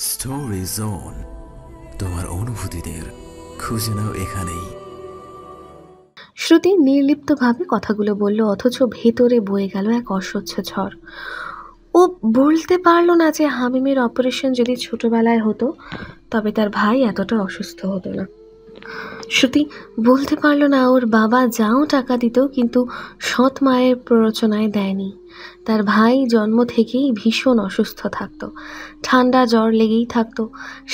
Story zone, তোমার অনুভূতিদের খুঁজে নাও এখানেই। শ্রুতি নির্লিপ্তভাবে কথাগুলো বলল, অথচ ভেতরে বয়ে গেল এক অসহ্য ঝড়। ও বলতে পারলো না যে হামিমের অপারেশন যদি ছোটবেলায় হতো তবে তার ভাই এতটা অসুস্থ হতো না। শ্রুতি বলতে পারলো না ওর বাবা যাও টাকা দিত কিন্তু সৎ মায়ের প্ররোচনায় দেয়নি। তার ভাই জন্ম থেকেই ভীষণ অসুস্থ থাকতো, ঠান্ডা জ্বর লেগেই থাকতো,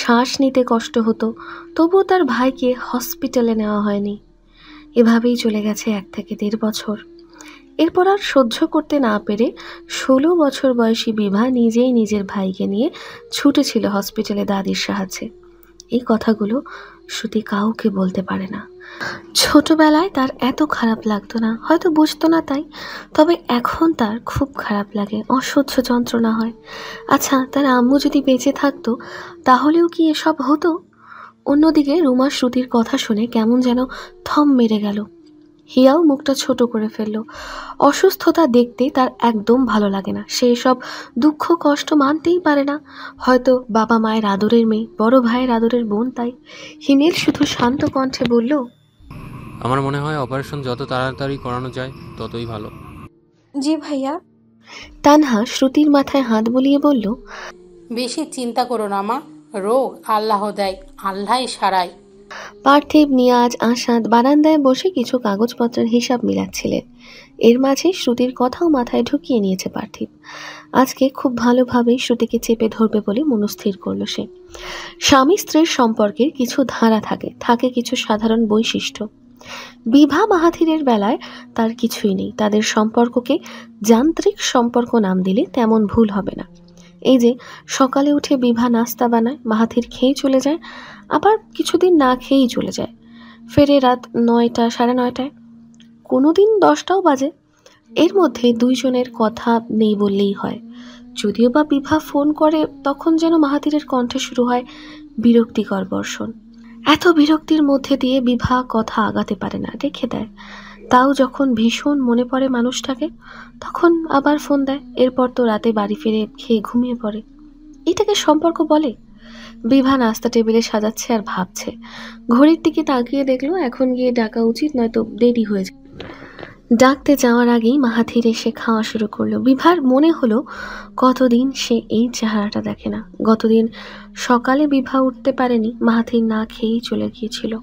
শ্বাস নিতে কষ্ট হতো, তবুও তার ভাইকে হসপিটালে নেওয়া হয়নি। এভাবেই চলে গেছে 1 থেকে 1.5 বছর। এরপর আর সহ্য করতে না পেরে 16 বছর বয়সী বিভা নিজেই নিজের ভাইকে নিয়ে ছুটেছিল হসপিটালে দাদির সাহায্যে। এই কথাগুলো শ্রুতি কাউকে বলতে পারে না। ছোটবেলায় তার এত খারাপ লাগতো না, হয়তো বুঝতো না তাই, তবে এখন তার খুব খারাপ লাগে, অসহ্য যন্ত্রণা হয়। আচ্ছা, তার আম্মু যদি বেঁচে থাকতো তাহলেও কি এসব হতো? অন্যদিকে রুমা শ্রুতির কথা শুনে কেমন যেন থম মেরে গেল। হিয়াও মুখটা ছোট করে ফেলল। অসুস্থতা দেখতে তার একদম ভালো লাগে না, সে সব দুঃখ কষ্ট মানতেই পারে না। হয়তো বাবা মায়ের আদরের মেয়ে, বড় ভাইয়ের আদরের বোন, তাই। হিমেল শুধু শান্ত কণ্ঠে বলল, আমার মনে হয় অপারেশন যত তাড়াতাড়ি করানো যায় ততই ভালো। জি ভাইয়া। তানহা শ্রুতির মাথায় হাত বুলিয়ে বলল, বেশি চিন্তা করো না মা, রোগ আল্লাহ দেয়, আল্লাহই সারায়। পার্থিব, নিয়াজ, আসাদ বারান্দায় বসে কিছু কাগজপত্রের হিসাব মিলাচ্ছিলেন। এর মাঝে শ্রুতির কথাও মাথায় ঢুকিয়ে নিয়েছে পার্থিব। আজকে খুব ভালোভাবেই শ্রুতিকে চেপে ধরবে বলে মনস্থির করল সে। স্বামী স্ত্রীর সম্পর্কের কিছু ধারা থাকে, থাকে কিছু সাধারণ বৈশিষ্ট্য। বিভা মাহাথিরের বেলায় তার কিছুই নেই। তাদের সম্পর্ককে যান্ত্রিক সম্পর্ক নাম দিলে তেমন ভুল হবে না। এই যে সকালে উঠে বিভা নাস্তা বানায়, মাহাথির খেয়ে চলে যায়, আবার কিছুদিন না খেয়েই চলে যায়, ফেরে রাত 9টা, 9:30টায়, কোনোদিন 10টাও বাজে। এর মধ্যে দুইজনের কথা নেই বললেই হয়। যদিও বা বিভা ফোন করে তখন যেন মাহাথিরের কণ্ঠে শুরু হয় বিরক্তিকর বর্ষণ। এত বিরক্তির মধ্যে দিয়ে বিভা কথা আগাতে পারে না, রেখে দেয়। তাও যখন ভীষণ মনে পড়ে মানুষটাকে তখন আবার ফোন দেয়। এরপর তো রাতে বাড়ি ফিরে খেয়ে ঘুমিয়ে পড়ে। এটাকে সম্পর্ক বলে? বিভা নাস্তা টেবিলে সাজাচ্ছে আর ভাবছে। ঘড়ির দিকে তাকিয়ে দেখলো এখন গিয়ে ডাকা উচিত, নয়তো দেরি হয়ে যায়। ডাকতে যাওয়ার আগেই মাহাথির এসে খাওয়া শুরু করলো। বিভার মনে হলো কতদিন সে এই চেহারাটা দেখে না। গতদিন সকালে বিভা উঠতে পারেনি, মাহাথির না খেয়েই চলে গিয়েছিল।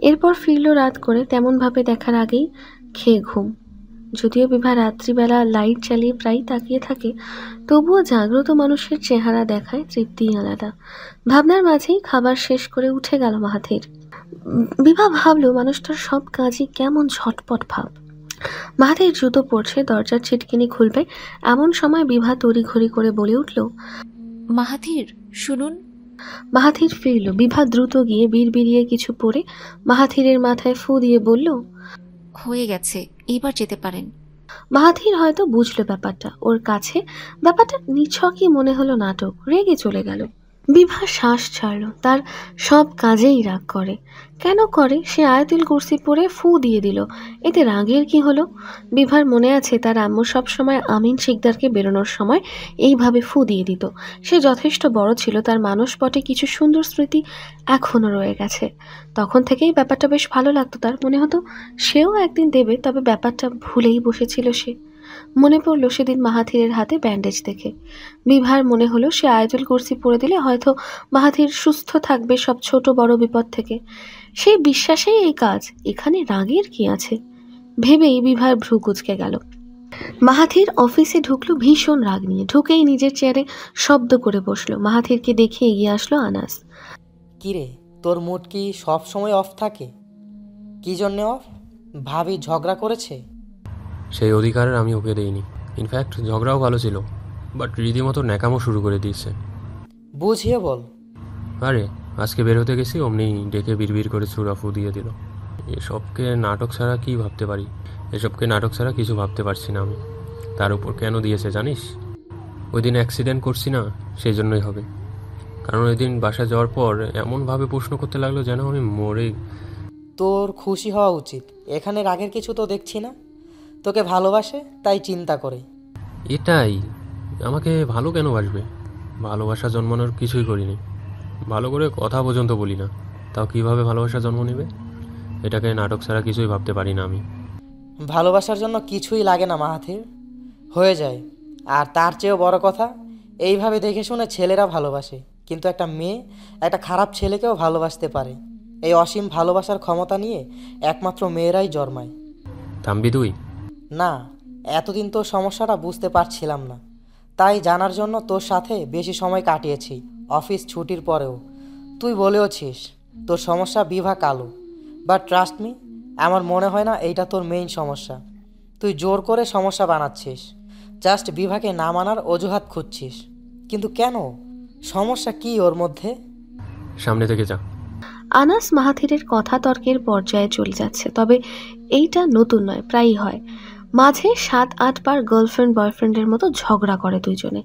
এরপর ফিরল রাত করে, তেমনভাবে দেখার আগেই খেয়ে ঘুম। যদিও বিভা রাত্রিবেলা লাইট চালিয়ে প্রায় তাকিয়ে থাকে, তবুও জাগ্রত মানুষের চেহারা দেখায় তৃপ্তিই আলাদা। ভাবনার মাঝেই খাবার শেষ করে উঠে গেল মাহাথির। বিভা ভাবলো মানুষটার সব কাজই কেমন ঝটপট ভাব। মাহাথির জুতো পড়ছে, দরজার ছিটকিনি খুলবে এমন সময় বিভা তড়িঘড়ি করে বলে উঠল, মাহাথির শুনুন। মাহাথির ফিরল। বিভা দ্রুত গিয়ে বিড়বিড়িয়ে কিছু পরে মাহাথিরের মাথায় ফু দিয়ে বলল, হয়ে গেছে, এবার যেতে পারেন। মাহাথির হয়তো বুঝলো ব্যাপারটা, ওর কাছে ব্যাপারটা নিছকই মনে হলো নাটক, রেগে চলে গেল। বিভা শ্বাস ছাড়ল। তার সব কাজেই রাগ করে। কেন করে? সে আয়াতুল কুরসি পড়ে ফু দিয়ে দিল, এতে রাগের কি হলো? বিভার মনে আছে তার আম্মু সব সময় আমিন শিকদারকে বেরোনোর সময় এইভাবে ফু দিয়ে দিত। সে যথেষ্ট বড় ছিল, তার মানসপটে কিছু সুন্দর স্মৃতি এখনও রয়ে গেছে। তখন থেকেই ব্যাপারটা বেশ ভালো লাগতো তার, মনে হতো সেও একদিন দেবে, তবে ব্যাপারটা ভুলেই বসেছিল সে। মনে পড়ল সেদিন মাহাথিরের হাতে ব্যান্ডেজ দেখে। বিভার মনে হলো সে আয়াতুল কুরসি পড়ে দিলে হয়তো মাহাথির সুস্থ থাকবে সব ছোট বড় বিপদ থেকে। সেই বিশ্বাসেই এই কাজ, এখানে রাগের কি আছে ভেবেই বিভার ভ্রু কুঁচকে গেল। মাহাথির অফিসে ঢুকলো ভীষণ রাগ নিয়ে। ঢুকেই নিজের চেয়ারে শব্দ করে বসলো। মাহাথিরকে দেখে এগিয়ে আসলো আনাস। কিরে, তোর মুড কি সব সময় অফ থাকে? কি জন্যে অফ? ভাবি ঝগড়া করেছে? সেই অধিকার আমি ওকে দেইনি। ইনফ্যাক্ট ঝগড়াও ভালো ছিল, বাট রীতিমতো ন্যাকামো শুরু করে দিয়েছে। বুঝিয়ে বল। আরে আজকে বের হতে গেছি, অমনি ডেকে বিড়বিড় করে ছুড়াফু দিয়ে দিল। এসবকে নাটক ছাড়া কি ভাবতে পারি? এসবকে নাটক ছাড়া কিছু ভাবতে পারছি না আমি। তার উপর কেন দিয়েছে জানিস? ওই দিন অ্যাক্সিডেন্ট করছি না, সেই জন্যই হবে। কারণ ওই দিন বাসা যাওয়ার পর এমনভাবে প্রশ্ন করতে লাগলো যেন আমি মরে। তোর খুশি হওয়া উচিত, এখানে রাগের কিছু তো দেখছি না। তোকে ভালোবাসে তাই চিন্তা করে। এটাই, আমাকে ভালো কেন বাসবে? ভালোবাসা জন্মানোর কিছুই করিনি, ভালো করে কথা পর্যন্ত বলি না, তাও কিভাবে ভালোবাসা জন্ম নেবে? এটাকে নাটক ছাড়া কিছুই ভাবতে পারি না আমি। ভালোবাসার জন্য কিছুই লাগে না মাহাথির, হয়ে যায়। আর তার চেয়েও বড় কথা, এইভাবে দেখে শুনে ছেলেরা ভালোবাসে, কিন্তু একটা মেয়ে একটা খারাপ ছেলেকেও ভালোবাসতে পারে। এই অসীম ভালোবাসার ক্ষমতা নিয়ে একমাত্র মেয়েরাই জন্মায়। থামবি তুই? না, এতদিন তোর সমস্যাটা বুঝতে পারছিলাম না, তাই জানার জন্য তোর সাথে বেশি সময় কাটিয়েছি অফিস ছুটির পরেও। তুই বলেওছিস তোর সমস্যা বিভা কালো, বাট ট্রাস্ট মি, আমার মনে হয় না এইটা তোর মেইন সমস্যা। তুই জোর করে সমস্যা বানাচ্ছিস, জাস্ট বিভাকে না মানার অজুহাত খুঁজছিস। কিন্তু কেন? সমস্যা কি ওর মধ্যে? সামনে থেকে যা। আনাস মাহাথিরের কথা তর্কের পর্যায়ে চলে যাচ্ছে, তবে এইটা নতুন নয়, প্রায়ই হয়। মাঝে 7-8 বার গার্লফ্রেন্ড বয়ফ্রেন্ডের মতো ঝগড়া করে দুইজনে।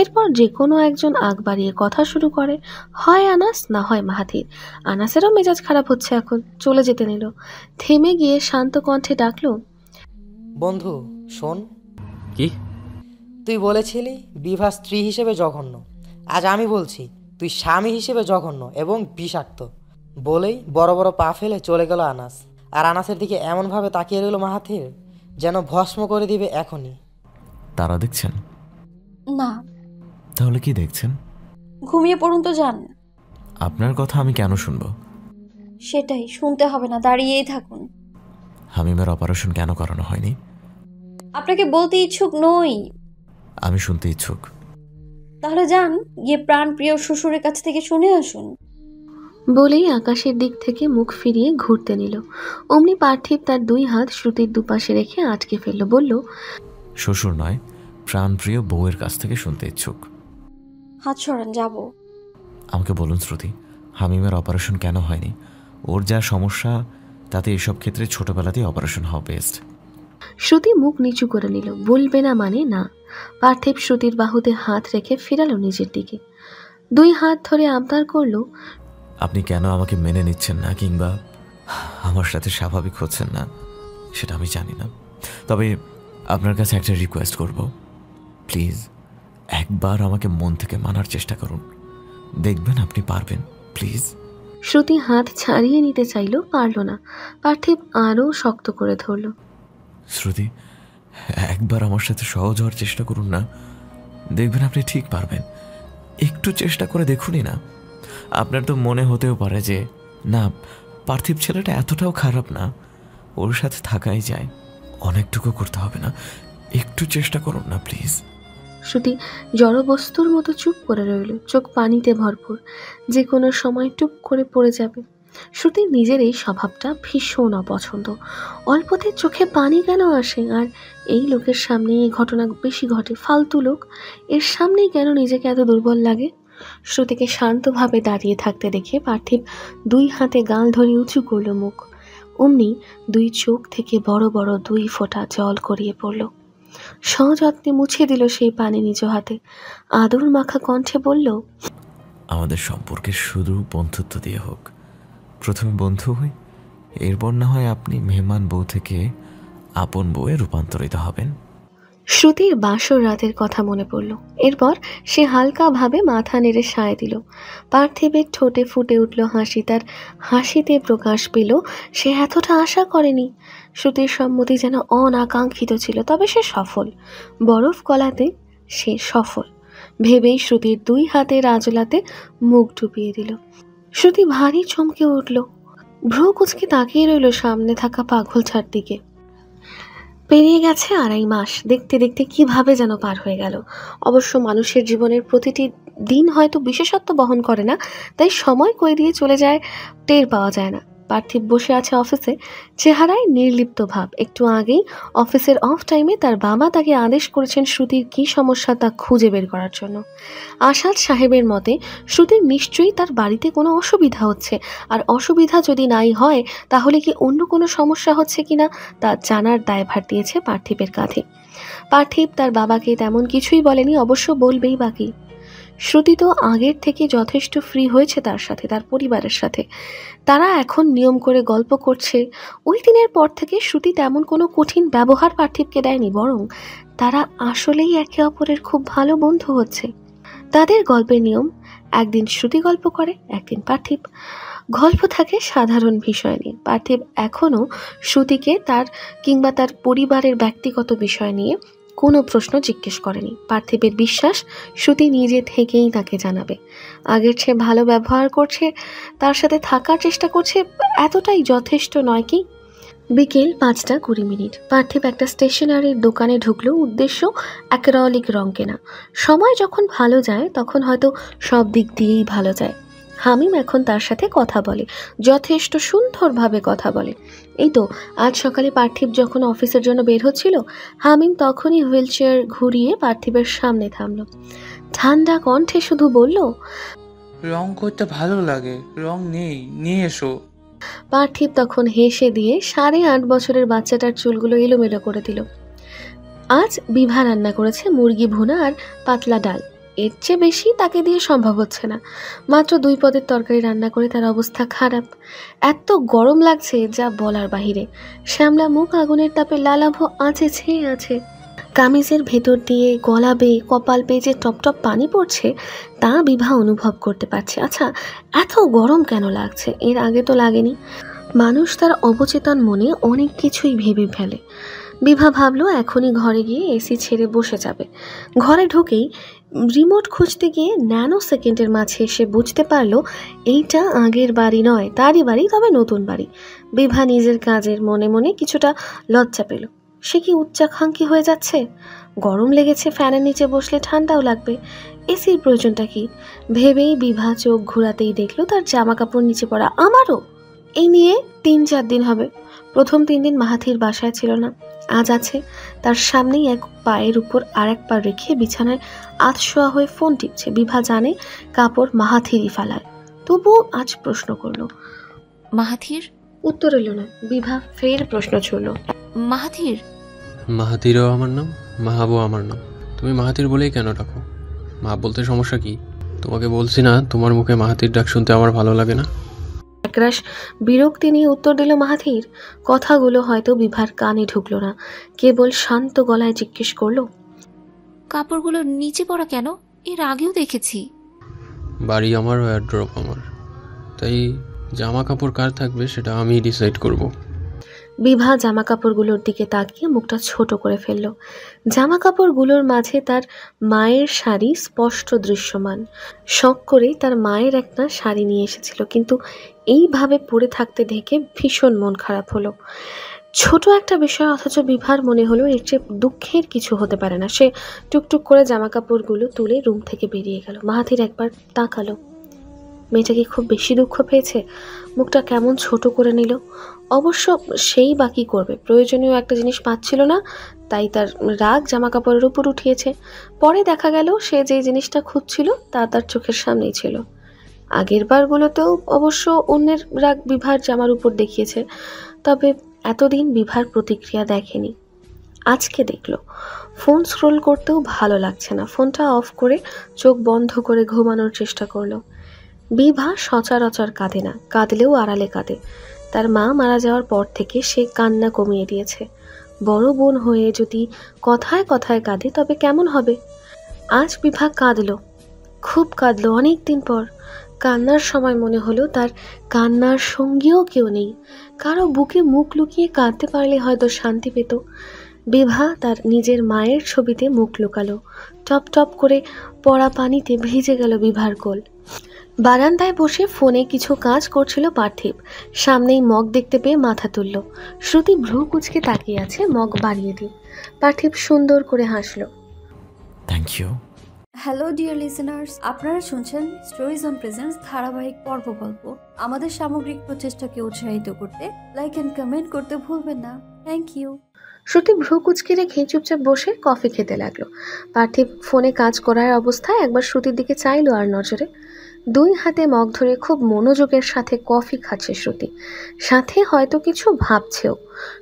এরপর যে কোনো একজন আগ বাড়িয়ে কথা শুরু করে, হয় আনাস না হয় মাহাথির। আনাসেরও মেজাজ খারাপ হচ্ছে এখন, চলে যেতে নিল। থেমে গিয়ে শান্ত কণ্ঠে ডাকলো, বন্ধু শোন, কি? তুই বলেছিলি বিভা স্ত্রী হিসেবে জঘন্য, আজ আমি বলছি তুই স্বামী হিসেবে জঘন্য এবং বিষাক্ত। বলেই বড় বড় পা ফেলে চলে গেল আনাস। আর আনাসের দিকে এমনভাবে তাকিয়ে রইল মাহাথির, যেন ভস্ম করে দিবে এখনই। তারা দেখছেন? না। তাহলে কি দেখছেন? ঘুমিয়ে পড়ুন তো যান। আপনার কথা আমি কেন শুনবো? সেটাই, শুনতে হবে না, দাঁড়িয়েই থাকুন। হামিমের অপারেশন কেন করানো হয়নি? আপনাকে বলতে ইচ্ছুক নই। আমি শুনতে ইচ্ছুক। তাহলে যান, গিয়ে প্রাণ প্রিয় শ্বশুরের কাছ থেকে শুনে আসুন। বলেই আকাশের দিক থেকে মুখ ফিরিয়ে ঘুরতে নিল। অমনি পার্থিব তার 2 হাত শ্রুতির দুপাশে রেখে আটকে ফেলল, বলল, শ্বশুর নয়, প্রাণপ্রিয় বউয়ের কাছ থেকে শুনতে ইচ্ছুক। হাত সরান, যাব। আমাকে বলুন শ্রুতি, হামিমের অপারেশন কেন হয়নি? ওর যা সমস্যা তাতে এসব ক্ষেত্রে ছোটবেলাতেই অপারেশন হওয়া বেস্ট। শ্রুতি মুখ নিচু করে নিল, বলবে না মানে না। পার্থিব শ্রুতির বাহুতে হাত রেখে ফিরালো নিজের দিকে, 2 হাত ধরে আবদার করলো, আপনি কেন আমাকে মেনে নিচ্ছেন না কিংবা আমার সাথে স্বাভাবিক হচ্ছেন না সেটা আমি জানি না, তবে আপনার কাছে একটা রিকোয়েস্ট করব, প্লিজ একবার আমাকে মন থেকে মানার চেষ্টা করুন, দেখবেন আপনি পারবেন, প্লিজ। শ্রুতি হাত ছাড়িয়ে নিতে চাইল, পারল না। পার্থিব আরও শক্ত করে ধরল। শ্রুতি, একবার আমার সাথে সহজ হওয়ার চেষ্টা করুন না, দেখবেন আপনি ঠিক পারবেন, একটু চেষ্টা করে দেখুনই না। আপনার তো মনে হতেও পারে যে না, পার্থিব ছেলেটা এতটাও খারাপ না, ওর সাথে থাকাই যায়, অনেকটুকু করতে হবে না, একটু চেষ্টা করুন না প্লিজ। শ্রুতি জড়বস্তুর মতো চুপ করে রইল, চোখ পানিতে ভরপুর, যে কোনো সময় টুপ করে পড়ে যাবে। শ্রুতির নিজের এই স্বভাবটা ভীষণ অপছন্দ। অল্পতে চোখে পানি কেন আসে? আর এই লোকের সামনে এই ঘটনা বেশি ঘটে, ফালতু লোক, এর সামনেই কেন নিজেকে এত দুর্বল লাগে? শ্রুতিকে শান্তভাবে দাঁড়িয়ে থাকতে দেখে পার্থিব 2 হাতে গাল ধরে উঁচু করল মুখ। অমনি 2 চোখ থেকে বড় বড় 2 ফোঁটা জল গড়িয়ে পড়ল। সযত্নে মুছে দিল সেই পানি নিজ হাতে, আদর মাখা কণ্ঠে বলল, আমাদের সম্পর্কে শুধু বন্ধুত্ব দিয়ে হোক, প্রথমে বন্ধু হই, এরপর না হয় আপনি মেহমান বউ থেকে আপন বউয়ে রূপান্তরিত হবেন। শ্রুতির বাসর রাতের কথা মনে পড়ল। এরপর সে হালকাভাবে মাথা নেড়ে সায় দিল। পার্থিবের ঠোঁটে ফুটে উঠল হাসি, তার হাসিতে প্রকাশ পেল সে এতটা আশা করেনি। শ্রুতির সম্মতি যেন অনাকাঙ্ক্ষিত ছিল, তবে সে সফল, বরফ গলাতে সে সফল ভেবেই শ্রুতির 2 হাতের আঁচলাতে মুখ ডুবিয়ে দিল। শ্রুতি ভারী চমকে উঠল, ভ্রু কুঁচকে তাকিয়ে রইল সামনে থাকা পাগল ছাড় দিকে। পেরিয়ে গেছে 2.5 মাস, দেখতে দেখতে কিভাবে যেন পার হয়ে গেল। অবশ্য মানুষের জীবনের প্রতিটি দিন হয়তো বিশেষত্ব বহন করে না, তাই সময় কই দিয়ে চলে যায় টের পাওয়া যায় না। পার্থিব বসে আছে অফিসে, চেহারায় নির্লিপ্ত ভাব। একটু আগেই অফিসের অফ টাইমে তার বাবা তাকে আদেশ করেছেন শ্রুতির কী সমস্যা তা খুঁজে বের করার জন্য। আসাদ সাহেবের মতে শ্রুতির নিশ্চয়ই তার বাড়িতে কোনো অসুবিধা হচ্ছে, আর অসুবিধা যদি নাই হয় তাহলে কি অন্য কোনো সমস্যা হচ্ছে কিনা তা জানার দায়ভার দিয়েছে পার্থিবের কাঁধে। পার্থিব তার বাবাকে তেমন কিছুই বলেনি, অবশ্য বলবেই বাকি। শ্রুতি তো আগের থেকে যথেষ্ট ফ্রি হয়েছে তার সাথে, তার পরিবারের সাথে। তারা এখন নিয়ম করে গল্প করছে। ওই দিনের পর থেকে শ্রুতি তেমন কোনো কঠিন ব্যবহার পার্থিবকে দেয়নি, বরং তারা আসলেই একে অপরের খুব ভালো বন্ধু হচ্ছে। তাদের গল্পের নিয়ম, একদিন শ্রুতি গল্প করে, একদিন পার্থিব। গল্প থাকে সাধারণ বিষয় নিয়ে। পার্থিব এখনও শ্রুতিকে তার কিংবা তার পরিবারের ব্যক্তিগত বিষয় নিয়ে কোনো প্রশ্ন জিজ্ঞেস করেনি। পার্থিবের বিশ্বাস শ্রুতি নিজে থেকেই তাকে জানাবে। আগের চেয়ে ভালো ব্যবহার করছে, তার সাথে থাকার চেষ্টা করছে, এতটাই যথেষ্ট নয় কি? বিকেল 5:20। পার্থিব একটা স্টেশনারির দোকানে ঢুকলো, উদ্দেশ্য অ্যাক্রিলিক রং কেনা। সময় যখন ভালো যায় তখন হয়তো সব দিক দিয়েই ভালো যায়। হামিম এখন তার সাথে কথা বলে, যথেষ্ট সুন্দরভাবে কথা বলে। এই তো আজ সকালে পার্থিব যখন অফিসের জন্য বের হচ্ছিল, হামিম তখনই হুইল চেয়ার ঘুরিয়ে পার্থিবের সামনে থামলো। ঠান্ডা কণ্ঠে শুধু বলল, রং করতে ভালো লাগে, রং নেই, নিয়ে এসো। পার্থিব তখন হেসে দিয়ে 8.5 বছরের বাচ্চাটার চুলগুলো এলোমেলো করে দিল। আজ বিভা রান্না করেছে মুরগি ভুনা আর পাতলা ডাল। এর চেয়ে বেশি তাকে দিয়ে সম্ভব হচ্ছে না। মাত্র 2 পদের তরকারি রান্না করে তার অবস্থা খারাপ। এত গরম লাগছে যা বলার বাহিরে। শ্যামলা মুখ আগুনের তাপে লালাভ আঁচে ছেয়ে আছে। কামিজের ভেতর দিয়ে গলা বেয়ে কপাল বেয়ে যে টপটপ পানি পড়ছে তা বিভা অনুভব করতে পারছে। আচ্ছা, এত গরম কেন লাগছে? এর আগে তো লাগেনি। মানুষ তার অবচেতন মনে অনেক কিছুই ভেবে ফেলে। বিভা ভাবলো এখনই ঘরে গিয়ে এসি ছেড়ে বসে যাবে। ঘরে ঢুকেই রিমোট খুঁজতে গিয়ে ন্যানো সেকেন্ডের মাঝে এসে বুঝতে পারলো এইটা আগের বাড়ি নয়, তারই বাড়ি, তবে নতুন বাড়ি। বিভা নিজের কাজের মনে মনে কিছুটা লজ্জা পেল। সে কি উচ্চাকাঙ্ক্ষী হয়ে যাচ্ছে? গরম লেগেছে, ফ্যানের নিচে বসলে ঠান্ডাও লাগবে, এসির প্রয়োজনটা কি? ভেবেই বিভা চোখ ঘোরাতেই দেখলো তার জামা কাপড় নিচে পড়া। আমারও এই নিয়ে 3-4 দিন হবে। প্রথম 3 দিন মাহাথির বাসায় ছিল না, আজ আছে। তার সামনেই এক পায়ের উপর আর এক পা রেখে বিছানায় আধশোয়া হয়ে ফোন টিপছে। বিভা জানে কাপড় মাহাথিরই ফেলায়, তবুও আজ প্রশ্ন করলো। মাহাথির? উত্তর এলো না। বিভা ফের প্রশ্ন ছুড়ল, মাহাথির? মাহাতিরও আমার নাম, মাহাবও আমার নাম। তুমি মাহাতির বলেই কেন ডাকো? মা বলতে সমস্যা কি? তোমাকে বলছি না তোমার মুখে মাহাতির ডাক শুনতে আমার ভালো লাগে না? একরাশ বিরক্তি নিয়ে উত্তর দিল মাহাথির। কথাগুলো হয়তো বিভার কানে ঢুকলো না, কেবল শান্ত গলায় জিজ্ঞেস করলো, কাপড়গুলো নিচে পড়া কেন? এর আগেও দেখেছি। বাড়ি আমার, ওয়ারড্রপ আমার, তাই জামা কাপড় কার থাকবে সেটা আমি ডিসাইড করব। বিভা জামা কাপড়গুলোর দিকে তাকিয়ে মুখটা ছোট করে ফেলল। জামা কাপড়গুলোর মাঝে তার মায়ের শাড়ি স্পষ্ট দৃশ্যমান। শখ করে তার মায়ের একটা শাড়ি নিয়ে এসেছিল, কিন্তু এইভাবে পরে থাকতে দেখে ভীষণ মন খারাপ হলো। ছোট একটা বিষয়, অথচ বিভার মনে হলো এর চেয়ে দুঃখের কিছু হতে পারে না। সে টুকটুক করে জামা কাপড়গুলো তুলে রুম থেকে বেরিয়ে গেল। মাহাথির একবার তাকালো। মেয়েটা কি খুব বেশি দুঃখ পেয়েছে? মুখটা কেমন ছোট করে নিল। অবশ্য সেই বাকি করবে, প্রয়োজনীয় একটা জিনিস পাচ্ছিল না, তাই তার রাগ জামা কাপড়ের উপর উঠিয়েছে। পরে দেখা গেল সে যে জিনিসটা খুঁজছিল তা তার চোখের সামনেই ছিল। আগের বারগুলোতেও অবশ্য অন্যের রাগ বিভার জামার উপর দেখিয়েছে, তবে এতদিন বিভার প্রতিক্রিয়া দেখেনি। আজকে দেখলো। ফোন স্ক্রোল করতেও ভালো লাগছে না। ফোনটা অফ করে চোখ বন্ধ করে ঘুমানোর চেষ্টা করলো। বিভা সচরাচর কাঁদে না, কাঁদলেও আড়ালে কাঁদে। তার মা মারা যাওয়ার পর থেকে সে কান্না কমিয়ে দিয়েছে। বড় বোন হয়ে যদি কথায় কথায় কাঁদে তবে কেমন হবে? আজ বিভা কাঁদলো, খুব কাঁদলো। অনেক দিন পর কান্নার সময় মনে হলো তার কান্নার সঙ্গীও কেউ নেই। কারো বুকে মুখ লুকিয়ে কাঁদতে পারলে হয়তো শান্তি পেত। বিভা তার নিজের মায়ের ছবিতে মুখ লুকালো। টপ টপ করে পড়া পানিতে ভিজে গেল বিভার কোল। বারান্দায় বসে ফোনে কিছু কাজ করছিল পার্থিব। সামনেই মগ দেখতে পেয়ে মাথা তুলল। শ্রুতি ভ্রু কুচকে তাকিয়ে আছে, মগ বাড়িয়ে দিই। পার্থিব সুন্দর করে হাসলো। Thank you. Hello dear listeners, আপনারা শুনছেন স্টোরিজ অন প্রেজেন্স ধারাবাহিক পর্ব গল্প। আমাদের সামগ্রিক প্রচেষ্টাকে উৎসাহিত করতে লাইক এন্ড কমেন্ট করতে ভুলবেন না। Thank you. শ্রুতি ভ্রু কুচকে রেখে চুপচাপ বসে কফি খেতে লাগলো। পার্থিব ফোনে কাজ করার অবস্থায় একবার শ্রুতির দিকে চাইলো আর নজরে। 2 হাতে মগ ধরে খুব মনোযোগের সাথে কফি খাচ্ছে শ্রুতি, সাথে হয়তো কিছু ভাবছেও।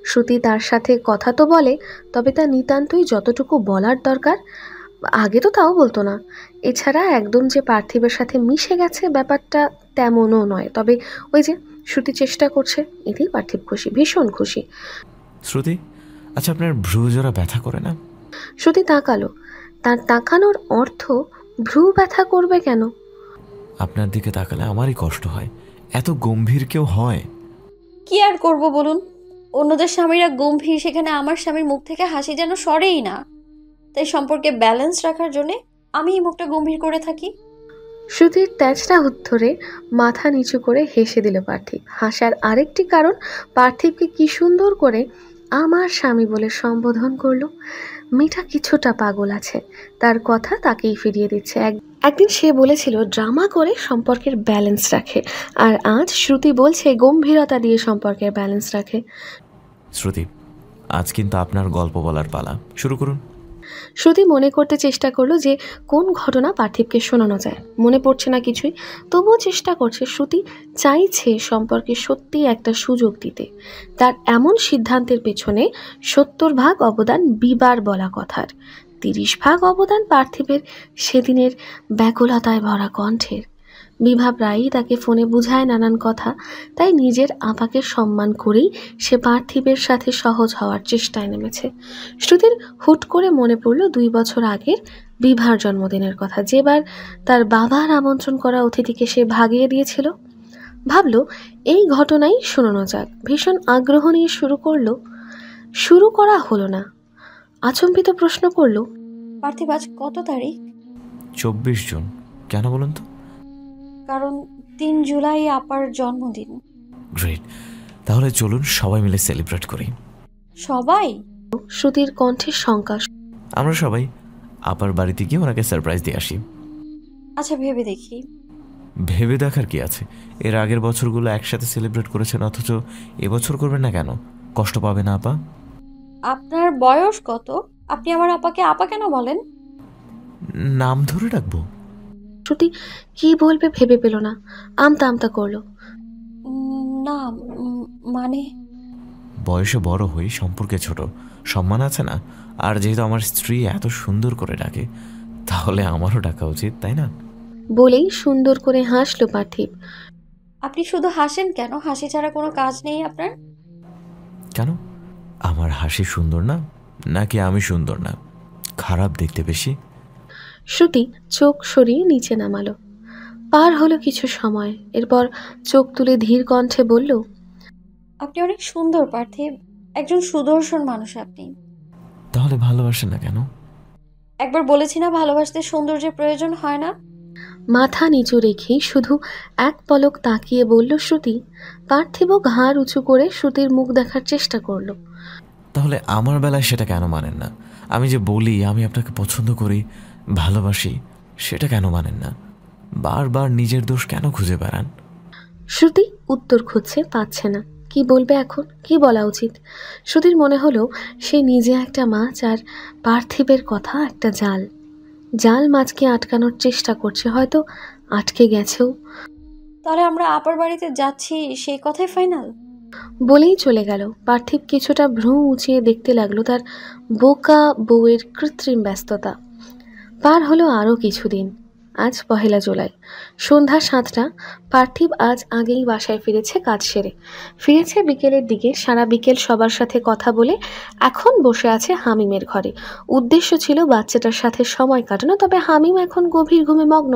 শ্রুতি তার সাথে কথা তো বলে, তবে তা নিতান্তই যতটুকু বলার দরকার। আগে তো তাও বলতো না। এছাড়া একদম যে পার্থিবের সাথে মিশে গেছে ব্যাপারটা তেমনও নয়। তবে ওই যে শ্রুতি চেষ্টা করছে, এতেই পার্থিব খুশি, ভীষণ খুশি। শ্রুতি, আচ্ছা আপনার ভ্রু জোড়া ব্যথা করে না? শ্রুতি তাকালো। তার তাকানোর অর্থ ভ্রু ব্যথা করবে কেন? আপনার দিকে তাকালে আমারই কষ্ট হয়। এত গম্ভীর কেউ হয়? কি আর করব বলুন, অন্যদের স্বামীরা গম্ভীর, সেখানে আমার স্বামীর মুখ থেকে হাসি যেন সরেই না। তাই সম্পর্কে ব্যালেন্স রাখার জন্য আমি এই মুখটা গম্ভীর করে থাকি। শ্রুতির তেজটা উত্তরে মাথা নিচু করে হেসে দিল পার্থিব। হাসার আরেকটি কারণ, পার্থিবকে কি সুন্দর করে আমার স্বামী বলে সম্বোধন করলো। মেয়েটা কিছুটা পাগল আছে, তার কথা তাকেই ফিরিয়ে দিচ্ছে। একদিন সে বলেছিল ড্রামা করে সম্পর্কের ব্যালেন্স রাখে, আর আজ শ্রুতি বলছে গম্ভীরতা দিয়ে সম্পর্কের ব্যালেন্স রাখে। শ্রুতি, আজ কিন্তু আপনার গল্প বলার পালা, শুরু করুন। শ্রুতি মনে করতে চেষ্টা করলো যে কোন ঘটনা পার্থিবকে শোনানো যায়। মনে পড়ছে না কিছুই, তবুও চেষ্টা করছে। শ্রুতি চাইছে সম্পর্কে সত্যি একটা সুযোগ দিতে। তার এমন সিদ্ধান্তের পেছনে 70 ভাগ অবদান বিবার বলা কথার, 30 ভাগ অবদান পার্থিবের সেদিনের ব্যাকুলতায় ভরা কণ্ঠের। বিভা প্রায়ই তাকে ফোনে বুঝায় নানান কথা, তাই নিজের আপাকে সম্মান করেই সে পার্থিবের সাথে সহজ হওয়ার চেষ্টায় নেমেছে। শ্রুতির হুট করে মনে পড়ল 2 বছর আগের বিভার জন্মদিনের কথা, যেবার তার বাবার আমন্ত্রণ করা অতিথিকে সে ভাগিয়ে দিয়েছিল। ভাবল এই ঘটনাই শোনানো যাক। ভীষণ আগ্রহ নিয়ে শুরু করা হলো না। আচম্বিত প্রশ্ন করল, পার্থিব আজ কত তারিখ? 24 জুন। কেন বলুন তো? কারণ 3 জুলাই আপার জন্মদিন। গ্রেট, তাহলে চলুন সবাই মিলে সেলিব্রেট করি। সবাই? শ্রুতির কণ্ঠের শঙ্কা। আমরা সবাই আপার বাড়িতে গিয়ে ওনাকে সারপ্রাইজ দিয়ে আসি। আচ্ছা, ভেবে দেখি। ভেবে দেখার কি আছে? এর আগের বছরগুলো একসাথে সেলিব্রেট করেছেন, অথচ এবছর করবেন না কেন? কষ্ট পাবে না আপা? আপনার বয়স কত? আপনি আমার আপাকে আপা কেন বলেন? নাম ধরে ডাকবো? শ্রুতি কি বলবে ভেবে পেল না, আমতা আমতা করলো। না, মানে বয়সে বড় হই, সম্পর্কে ছোট, সম্মান আছে না? আর যেহেতু আমার স্ত্রী এত সুন্দর করে ডাকে, তাহলে আমারও ডাকা উচিত, তাই না? বলেই সুন্দর করে হাসলো পার্থিব। আপনি শুধু হাসেন কেন? হাসি ছাড়া কোনো কাজ নেই আপনার? কেন? আমার হাসি সুন্দর না, নাকি আমি সুন্দর না? খারাপ দেখতে বেশি? শ্রুতি চোখ সরিয়ে নিচে নামালো। পার হলো কিছু সময়, এরপর চোখ তুলে ধীর কণ্ঠে বলল, আপনি অনেক সুন্দর পার্থিব, একজন সুদর্শন মানুষ আপনি। তাহলে ভালোবাসেন না কেন? একবার বলেছি না, ভালোবাসতে সৌন্দর্যের প্রয়োজন হয় না? মাথা নিচু রেখেই শুধু এক পলক তাকিয়ে বলল শ্রুতি। পার্থিবও ঘাড় উঁচু করে শ্রুতির মুখ দেখার চেষ্টা করলো। তাহলে আমার বেলায় সেটা কেন মানেন না? আমি যে বলি আমি আপনাকে পছন্দ করি, ভালোবাসি, সেটা কেন মানেন না? বারবার নিজের দোষ কেন খুঁজে বেড়ান? শ্রুতি উত্তর খুঁজছে, পাচ্ছে না। কি বলবে এখন, কি বলা উচিত? শ্রুতির মনে হলো সে নিজে একটা মাছ, আর পার্থিবের কথা একটা জাল মাছকে আটকানোর চেষ্টা করছে, হয়তো আটকে গেছেও। তাহলে আমরা আপার বাড়িতে যাচ্ছি, সেই কথাই ফাইনাল? বলেই চলে গেল। পার্থিব কিছুটা ভ্রু উঁচিয়ে দেখতে লাগলো তার বোকা বউয়ের কৃত্রিম ব্যস্ততা। পার হলো আরও কিছুদিন। আজ 1 জুলাই, সন্ধ্যা 7টা। পার্থিব আজ আগেই বাসায় ফিরেছে, কাজ সেরে ফিরেছে বিকেলের দিকে। সারা বিকেল সবার সাথে কথা বলে এখন বসে আছে হামিমের ঘরে। উদ্দেশ্য ছিল বাচ্চাটার সাথে সময় কাটানো, তবে হামিম এখন গভীর ঘুমে মগ্ন।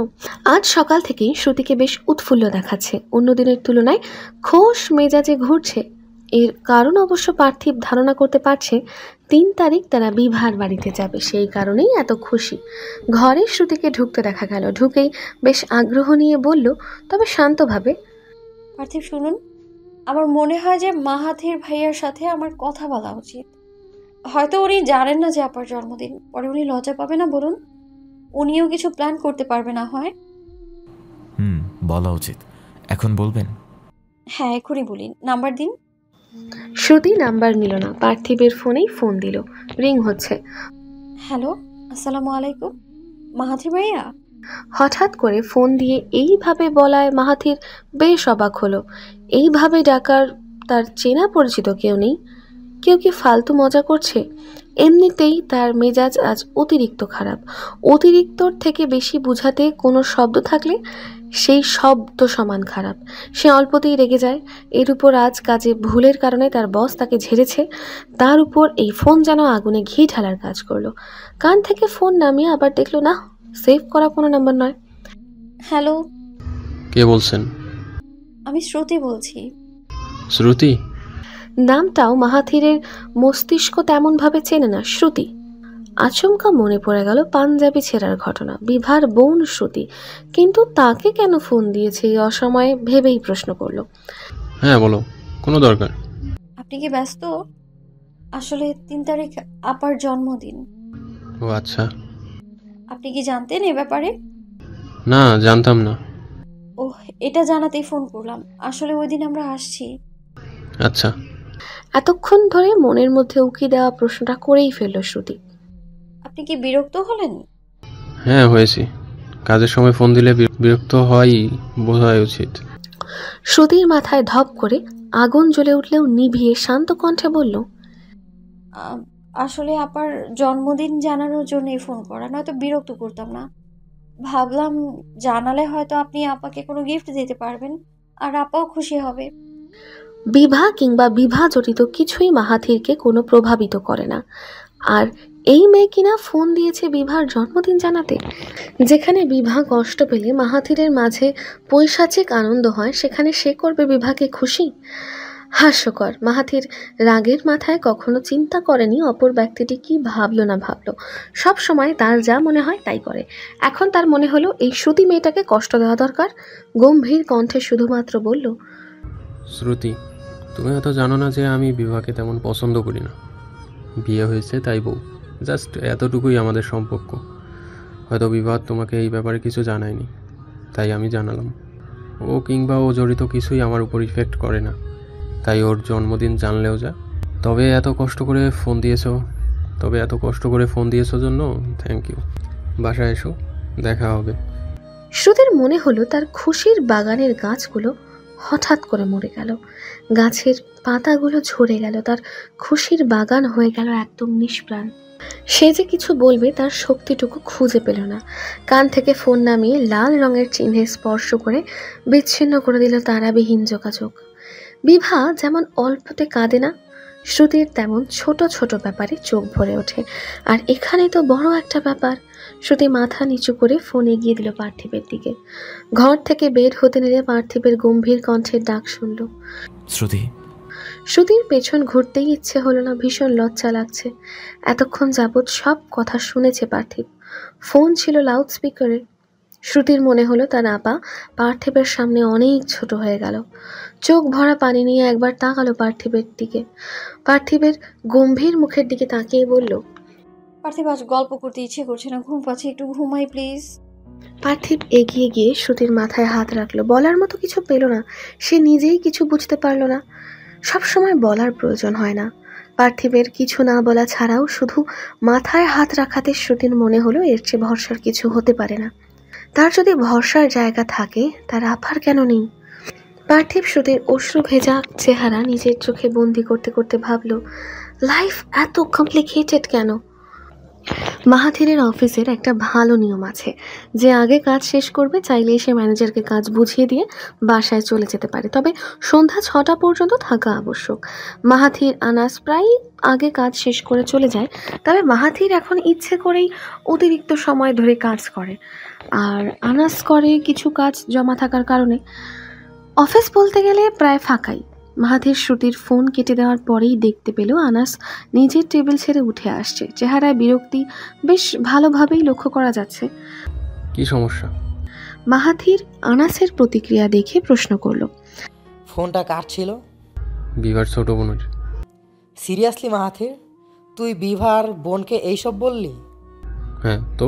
আজ সকাল থেকেই শ্রুতিকে বেশ উৎফুল্ল দেখাচ্ছে, অন্য দিনের তুলনায় খোশ মেজাজে ঘুরছে। এর কারণ অবশ্য পার্থিব ধারণা করতে পারছে 3 তারিখ তারা বিভার বাড়িতে যাবে, সেই কারণেই এত খুশি। ঘরে শ্রুতিকে ঢুকতে দেখা গেল। ঢুকেই বেশ আগ্রহ নিয়ে বলল, তবে শান্তভাবে, পার্থিব শুনুন, আমার মনে হয় যে মাহাথির ভাইয়ার সাথে আমার কথা বলা উচিত। হয়তো উনি জানেন না যে আপার জন্মদিন, পরে উনি লজ্জা পাবে না বলুন? উনিও কিছু প্ল্যান করতে পারবে না হয়। বলা উচিত। এখন বলবেন? হ্যাঁ, এখনই বলি। নাম্বার দিন। শ্রুতি নাম্বার নিল না। পার্থিবের ফোনেই ফোন দিল, রিং হচ্ছে। হ্যালো, আসসালামু আলাইকুম, মাহাথির ভাইয়া। হঠাৎ করে ফোন দিয়ে এইভাবে বলায় মাহাথির বেশ অবাক হলো। এইভাবে ডাকার তার চেনা পরিচিত কেউ নেই। কেউ কি ফালতু মজা করছে? এমনিতেই তার মেজাজ আজ অতিরিক্ত খারাপ। অতিরিক্তর থেকে বেশি বোঝাতে কোনো শব্দ থাকলে সেই শব্দ সমান খারাপ। সে অল্পতেই রেগে যায়। এর উপর আজ কাজে ভুলের কারণে তার বস তাকে ঝেড়েছে, তার উপর এই ফোন যেন আগুনে ঘি ঢালার কাজ করলো। কান থেকে ফোন নামিয়ে আবার দেখলো না, সেভ করা কোনো নাম্বার নয়। হ্যালো, কে বলছেন? আমি শ্রুতি বলছি। শ্রুতি? নামটাও মাহাথিরের মস্তিষ্ক তেমনভাবে চেনে না। শ্রুতি। আচমকা মনে পড়ে গেল পাঞ্জাবি ছেঁড়ার ঘটনা, বিভার বোন শ্রুতি। কিন্তু তাকে কেন ফোন দিয়েছে এই অসময়ে ভেবেই প্রশ্ন করল। হ্যাঁ বলো, কোনো দরকার? আপনি কি ব্যস্ত? আসলে 3 তারিখ আপার জন্মদিন। ও আচ্ছা। আপনি কি জানতেন এ ব্যাপারে? না, জানতাম না। ওহ, এটা জানাতেই ফোন করলাম। আসলে ওই দিন আমরা আসছি। আচ্ছা। এতক্ষণ ধরে মনের মধ্যে উকি দেওয়া প্রশ্নটা করেই ফেলল শ্রুতি। আপনি কি বিরক্ত হলেন? হ্যাঁ হয়েছি। কাজের সময় ফোন দিলে বিরক্ত হওয়াই বোঝাই উচিত। শ্রুতির মাথায় ধপ করে আগুন জ্বলে উঠলেও নিভিয়ে শান্ত কণ্ঠে বলল, আসলে আপার জন্মদিন জানানোর জন্যই ফোন করা, নয়তো বিরক্ত করতাম না। ভাবলাম জানালে হয়তো আপনি আপাকে কোনো গিফট দিতে পারবেন, আর আপাও খুশি হবে। বিভা কিংবা বিভা জড়িত কিছুই মাহাথিরকে কোনো প্রভাবিত করে না। আর এই মেয়ে কিনা ফোন দিয়েছে বিভার জন্মদিন জানাতে। যেখানে বিভা কষ্ট পেলে মাহাথিরের মাঝে পৈশাচিক আনন্দ হয়, সেখানে সে করবে বিভাকে খুশি? হাস্যকর। মাহাথির রাগের মাথায় কখনো চিন্তা করেনি অপর ব্যক্তিটি কি ভাবলো না ভাবলো। সব সময় তার যা মনে হয় তাই করে। এখন তার মনে হলো এই শ্রুতি মেয়েটাকে কষ্ট দেওয়া দরকার। গম্ভীর কণ্ঠে শুধুমাত্র বলল, শ্রুতি, তুমি হয়তো জানো না যে আমি বিবাহকে তেমন পছন্দ করি না। বিয়ে হয়েছে তাই বউ, জাস্ট এতটুকুই আমাদের সম্পর্ক। হয়তো বিবাহ তোমাকে এই ব্যাপারে কিছু জানায়নি, তাই আমি জানালাম। ও কিংবা ও জড়িত কিছুই আমার উপর ইফেক্ট করে না, তাই ওর জন্মদিন জানলেও যা। তবে এত কষ্ট করে ফোন দিয়েছো জন্য থ্যাংক ইউ। বাসায় এসো, দেখা হবে। শ্রুতির মনে হলো তার খুশির বাগানের গাছগুলো হঠাৎ করে মরে গেল। গাছের পাতাগুলো ঝরে গেল, তার খুশির বাগান হয়ে গেল একদম নিষ্প্রাণ। সে যে কিছু বলবে তার শক্তিটুকু খুঁজে পেল না। কান থেকে ফোন নামিয়ে লাল রঙের চিহ্নে স্পর্শ করে বিচ্ছিন্ন করে দিল তারাবিহীন যোগাযোগ। বিভা যেমন অল্পতে কাঁদে না, শ্রুতির তেমন ছোট ছোট ব্যাপারে চোখ ভরে ওঠে। আর এখানে তো বড় একটা ব্যাপার। শ্রুতি মাথা নিচু করে ফোন এগিয়ে দিল পার্থিবের দিকে। ঘর থেকে বের হতে নিলে পার্থিবের গম্ভীর কণ্ঠের ডাক শুনল। শ্রুতি। শ্রুতির পেছন ঘুরতেই ইচ্ছে হলো না, ভীষণ লজ্জা লাগছে। এতক্ষণ যাবৎ সব কথা শুনেছে পার্থিব। ফোন ছিল লাউড স্পিকারে। শ্রুতির মনে হলো তার আপা পার্থিবের সামনে অনেক ছোট হয়ে গেল। চোখ ভরা পানি নিয়ে একবার তাকালো পার্থিবের দিকে। পার্থিবের গম্ভীর মুখের দিকে তাকিয়ে বলল, পার্থিব, আজ গল্প করতে ইচ্ছে করছে না, ঘুম পাচ্ছে, একটু ঘুমাই প্লিজ। পার্থিব এগিয়ে গিয়ে শ্রুতির মাথায় হাত রাখলো। বলার মতো কিছু পেল না, সে নিজেই কিছু বুঝতে পারল না। সব সময় বলার প্রয়োজন হয় না। পার্থিবের কিছু না বলা ছাড়াও শুধু মাথায় হাত রাখাতে শ্রুতির মনে হলো এর চেয়ে ভরসার কিছু হতে পারে না। তার যদি ভরসার জায়গা থাকে, তার আপার কেন নেই? পার্থিব শ্রুতির অশ্রু ভেজা চেহারা নিজের চোখে বন্দি করতে করতে ভাবল, লাইফ এত কমপ্লিকেটেড কেন? মাহাথিরের অফিসের একটা ভালো নিয়ম আছে যে আগে কাজ শেষ করবে চাইলেই সে ম্যানেজারকে কাজ বুঝিয়ে দিয়ে বাসায় চলে যেতে পারে, তবে সন্ধ্যা 6টা পর্যন্ত থাকা আবশ্যক। মাহাথির আনাস প্রায় আগে কাজ শেষ করে চলে যায়, তবে মাহাথির এখন ইচ্ছে করেই অতিরিক্ত সময় ধরে কাজ করে, আর আনাস করে কিছু কাজ জমা থাকার কারণে। অফিস বলতে গেলে প্রায় ফাঁকাই। মাহাথির শ্রুতির ফোন কেটে দেওয়ার পরেই দেখতে পেল আনাস নিজের টেবিল ছেড়ে উঠে আসছে। চেহারায় বিরক্তি বেশ ভালোভাবেই লক্ষ্য করা যাচ্ছে। কি সমস্যা? মাহাথির আনাসের প্রতিক্রিয়া দেখে প্রশ্ন করল, ফোনটা কার ছিল? বিভার ছোট বোনের। সিরিয়াসলি মাহাথির, তুই বিভার বোনকে এইসব বললি? হ্যাঁ তো?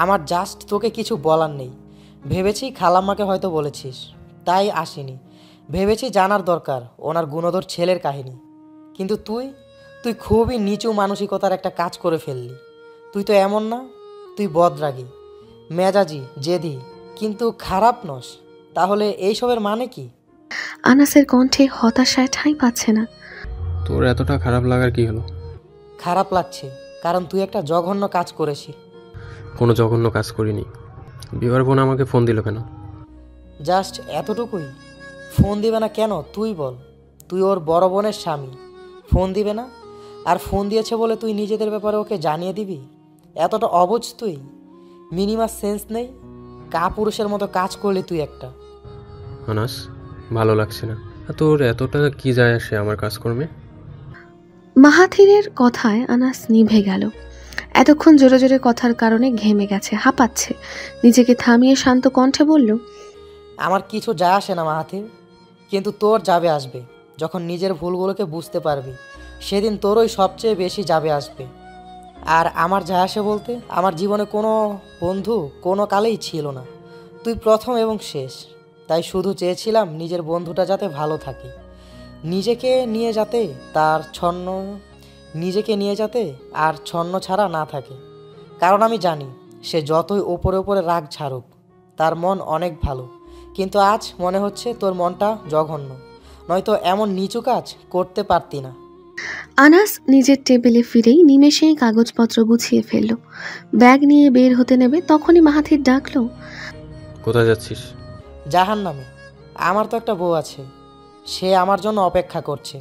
আমার জাস্ট তোকে কিছু বলার নেই। ভেবেছি খালাম্মাকে হয়তো বলেছিস, তাই আসিনি। ভেবেছি জানার দরকার ওনার গুণধর ছেলের কাহিনী। কিন্তু তুই খুবই নিচু মানসিকতার একটা কাজ করে ফেললি। তুই তো এমন না, তুই বদরাগী, মেজাজি, জেদি, কিন্তু খারাপ নস। তাহলে এইসবের মানে কি? আনাসের কণ্ঠে হতাশায় ঠাঁই পাচ্ছে না। তোর এতটা খারাপ লাগার কি হলো? খারাপ লাগছে কারণ তুই একটা জঘন্য কাজ করেছিস। কোনো জঘন্য কাজ করিনি। বিভার বোন আমাকে ফোন দিল কেন? জাস্ট এতটুকুই। ফোন দিবে না কেন তুই বল? তুই ওর বড় বোনের স্বামী, ফোন দিবে না? আর ফোন দিয়েছে বলে তুই নিজেদের ব্যাপারে ওকে জানিয়ে দিবি? এতটা অবুঝ তুই? মিনিমাম সেন্স নেই? কাপুরুষের মতো কাজ করলি তুই একটা। আনাস, ভালো লাগছে না। আর তোর এতটা কি যায় আসে আমার কাজকর্মে? মাহাথিরের কথায় আনাস নিভে গেল। এতক্ষণ জোরে জোরে কথার কারণে ঘেমে গেছে, হাঁপাচ্ছে। নিজেকে থামিয়ে শান্ত কণ্ঠে বলল, আমার কিছু যায় আসে না মাহাথির, কিন্তু তোর যাবে আসবে। যখন নিজের ভুলগুলোকে বুঝতে পারবি সেদিন তোরই সবচেয়ে বেশি যাবে আসবে। আর আমার যায় আসে বলতে, আমার জীবনে কোনো বন্ধু কোনো কালেই ছিল না, তুই প্রথম এবং শেষ। তাই শুধু চেয়েছিলাম নিজের বন্ধুটা যাতে ভালো থাকে, নিজেকে নিয়ে যাতে আর ছন্ন ছাড়া না থাকে। কারণ আমি জানি সে যতই ওপরে ওপরে রাগ ঝাড়ুক, তার মন অনেক ভালো। কিন্তু আজ মনে হচ্ছে তোর মনটা জঘন্য, নয়তো এমন নিচু কাজ করতে পারতি না। আনাস নিজের টেবিলে ফিরেই নিমেষেই কাগজপত্র গুছিয়ে ফেলল। ব্যাগ নিয়ে বের হতে নেবে, তখনই মাহাথির ডাকলো, কোথায় যাচ্ছিস? জাহান্নামে। আমার তো একটা বউ আছে, সে আমার জন্য অপেক্ষা করছে।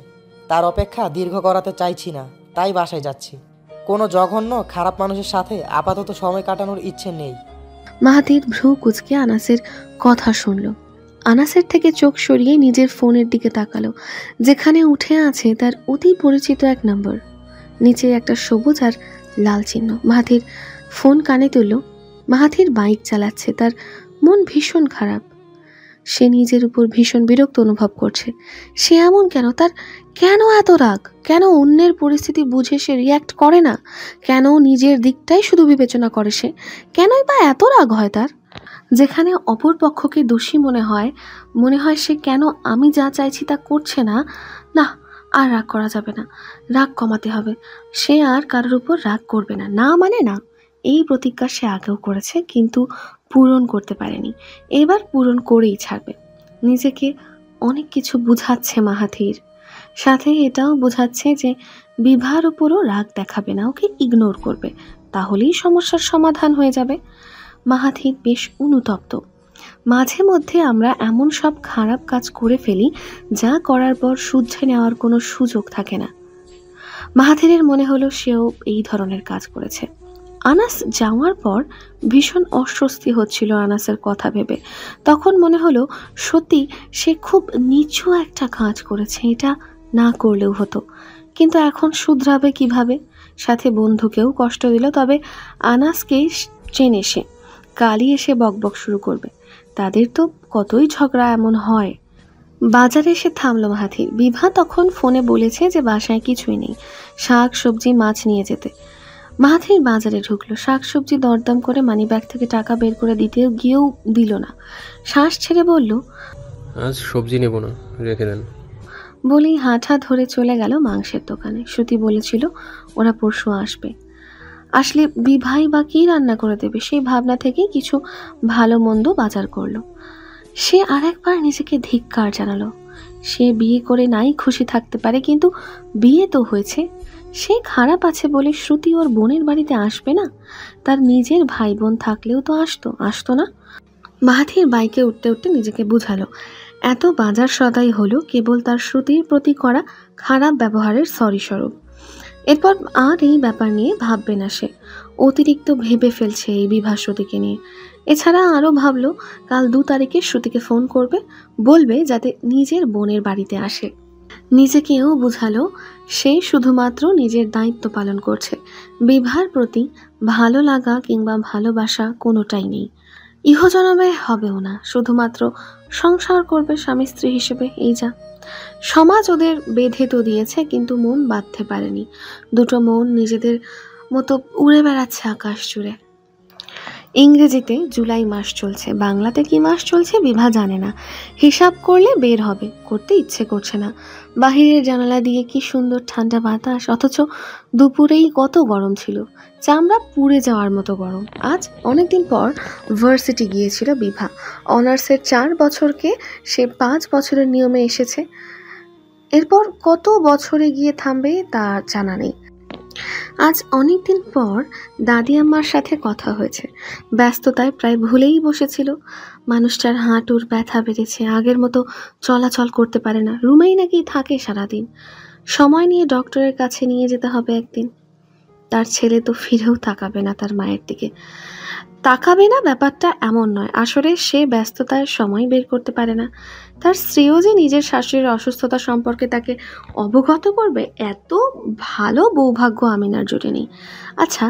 তার অপেক্ষা দীর্ঘ করাতে চাইছি না, তাই বাসায় যাচ্ছি। কোনো জঘন্য খারাপ মানুষের সাথে আপাতত সময় কাটানোর ইচ্ছে নেই। মাহাথির ভ্রু কুঁচকে আনাসের কথা শুনল। আনাসের থেকে চোখ সরিয়ে নিজের ফোনের দিকে তাকালো, যেখানে উঠে আছে তার অতি পরিচিত এক নম্বর, নিচে একটা সবুজ আর লাল চিহ্ন। মাহাথির ফোন কানে তুলল। মাহাথির বাইক চালাচ্ছে, তার মন ভীষণ খারাপ। সে নিজের উপর ভীষণ বিরক্ত অনুভব করছে। সে এমন কেন? তার কেন এত রাগ? কেন অন্যের পরিস্থিতি বুঝে সে রিয়্যাক্ট করে না? কেন নিজের দিকটাই শুধু বিবেচনা করে সে? কেনই বা এত রাগ হয় তার? যেখানে অপর পক্ষকে দোষী মনে হয় সে কেন আমি যা চাইছি তা করছে না। না, আর রাগ করা যাবে না, রাগ কমাতে হবে। সে আর কারোর উপর রাগ করবে না, না মানে না। এই প্রতিজ্ঞা সে আগেও করেছে, কিন্তু পূরণ করতে পারেনি। এবার পূরণ করেই ছাড়বে। নিজেকে অনেক কিছু বুঝাচ্ছে মাহাথির, সাথে এটাও বোঝাচ্ছে যে বিভার উপরও রাগ দেখাবে না, ওকে ইগনোর করবে, তাহলেই সমস্যার সমাধান হয়ে যাবে। মাহাথির বেশ অনুতপ্ত। মাঝে মধ্যে আমরা এমন সব খারাপ কাজ করে ফেলি যা করার পর শুধরে নেওয়ার কোনো সুযোগ থাকে না। মাহাথিরের মনে হলো সেও এই ধরনের কাজ করেছে। আনাস যাওয়ার পর ভীষণ অস্বস্তি হচ্ছিল আনাসের কথা ভেবে। তখন মনে হলো সত্যি সে খুব নিচু একটা কাজ করেছে, এটা না করলেও হতো। কিন্তু এখন শুধরাবে কিভাবে? সাথে বন্ধুকেও কষ্ট দিল। তবে আনাসকে চেনে সে, কালই এসে বকবক শুরু করবে। তাদের তো কতই ঝগড়া এমন হয়। বাজারে এসে থামলো মাহাথির। বিভা তখন ফোনে বলেছে যে বাসায় কিছুই নেই, শাক সবজি মাছ নিয়ে যেতে। মাহাথির বাজারে ঢুকলো। শাক সবজি দরদাম করে মানিব্যাগ থেকে টাকা বের করে দিতে গিয়েও দিল না। শ্বাস ছেড়ে বলল, আজ সবজি নেব না, রেখে দেন। বলেই হাঁটা ধরে চলে গেল মাংসের দোকানে। শ্রুতি বলেছিল ওরা পরশু আসবে। আসলে বিভাই বা কী রান্না করে দেবে, সেই ভাবনা থেকেই কিছু ভালো মন্দ বাজার করলো। সে আরেকবার নিজেকে ধিক্কার জানালো। সে বিয়ে করে নাই খুশি থাকতে পারে, কিন্তু বিয়ে তো হয়েছে। সে খারাপ আছে বলে শ্রুতি ওর বোনের বাড়িতে আসবে না? তার নিজের ভাই বোন থাকলেও তো আসতো না। মাহাথির বাইকে উঠতে উঠতে নিজেকে বুঝালো এত বাজার সদাই হলো কেবল তার শ্রুতির প্রতি করা খারাপ ব্যবহারের সরি স্বরূপ। এরপর আর এই ব্যাপার নিয়ে ভাববে না সে। অতিরিক্ত ভেবে ফেলছে এই বিভা শ্রুতিকে নিয়ে। এছাড়া আরও ভাবলো কাল 2 তারিখে শ্রুতিকে ফোন করবে, বলবে যাতে নিজের বোনের বাড়িতে আসে। নিজেকেও বুঝালো সে শুধুমাত্র নিজের দায়িত্ব পালন করছে, বিভার প্রতি ভালো লাগা কিংবা ভালোবাসা কোনোটাই নেই। ইহজনমে হবেও না, শুধুমাত্র সংসার করবে স্বামী স্ত্রী হিসেবে, এই যা। সমাজ ওদের বেঁধে তো দিয়েছে, কিন্তু মন বাঁধতে পারেনি। দুটো মন নিজেদের মতো উড়ে বেড়াচ্ছে আকাশ জুড়ে। ইংরেজিতে জুলাই মাস চলছে, বাংলাতে কি মাস চলছে বিভা জানে না। হিসাব করলে বের হবে, করতে ইচ্ছে করছে না। বাহিরের জানালা দিয়ে কি সুন্দর ঠান্ডা বাতাস, অথচ দুপুরেই কত গরম ছিল, চামড়া পুড়ে যাওয়ার মতো গরম। আজ অনেকদিন পর ভার্সিটি গিয়েছিল বিভা। অনার্সের 4 বছরকে সে 5 বছরের নিয়মে এসেছে। এরপর কত বছরে গিয়ে থামবে তা জানা নেই। আজ অনেকদিন পর দাদি আম্মার সাথে কথা হয়েছে। ব্যস্ততায় প্রায় ভুলেই বসেছিল। মানুষটার হাঁটুর ব্যথা বেড়েছে, আগের মতো চলাচল করতে পারে না, রুমেই নাকি থাকে সারাদিন। সময় নিয়ে ডক্টরের কাছে নিয়ে যেতে হবে একদিন। তার ছেলে তো ফিরেও তাকাবে না তার মায়ের দিকে। তাকাবে না ব্যাপারটা এমন নয়, আসলে সে ব্যস্ততায় সময় বের করতে পারে না। তার স্ত্রীও যে নিজের শাশুড়ির অসুস্থতা সম্পর্কে তাকে অবগত করবে, এত ভালো বৌভাগ্য আমিনার জুটে নেই। আচ্ছা,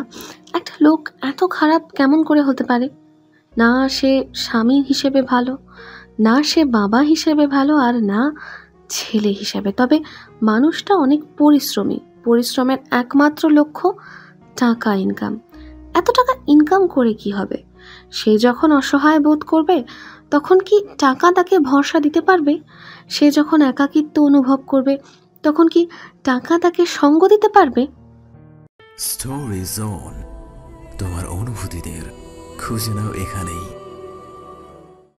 একটা লোক এত খারাপ কেমন করে হতে পারে? না সে স্বামী হিসেবে ভালো, না সে বাবা হিসেবে ভালো, আর না ছেলে হিসেবে। তবে মানুষটা অনেক পরিশ্রমী, পরিশ্রমের একমাত্র লক্ষ্য টাকা ইনকাম। এত টাকা ইনকাম করে কি হবে? সে যখন অসহায় বোধ করবে তখন কি টাকা তাকে ভরসা দিতে পারবে? সে যখন একাকিত্ব অনুভব করবে তখন কি টাকা তাকে সঙ্গ দিতে পারবে? স্টোরি জোন, তোমার অনুভূতিদের খুঁজে নাও এখানেই।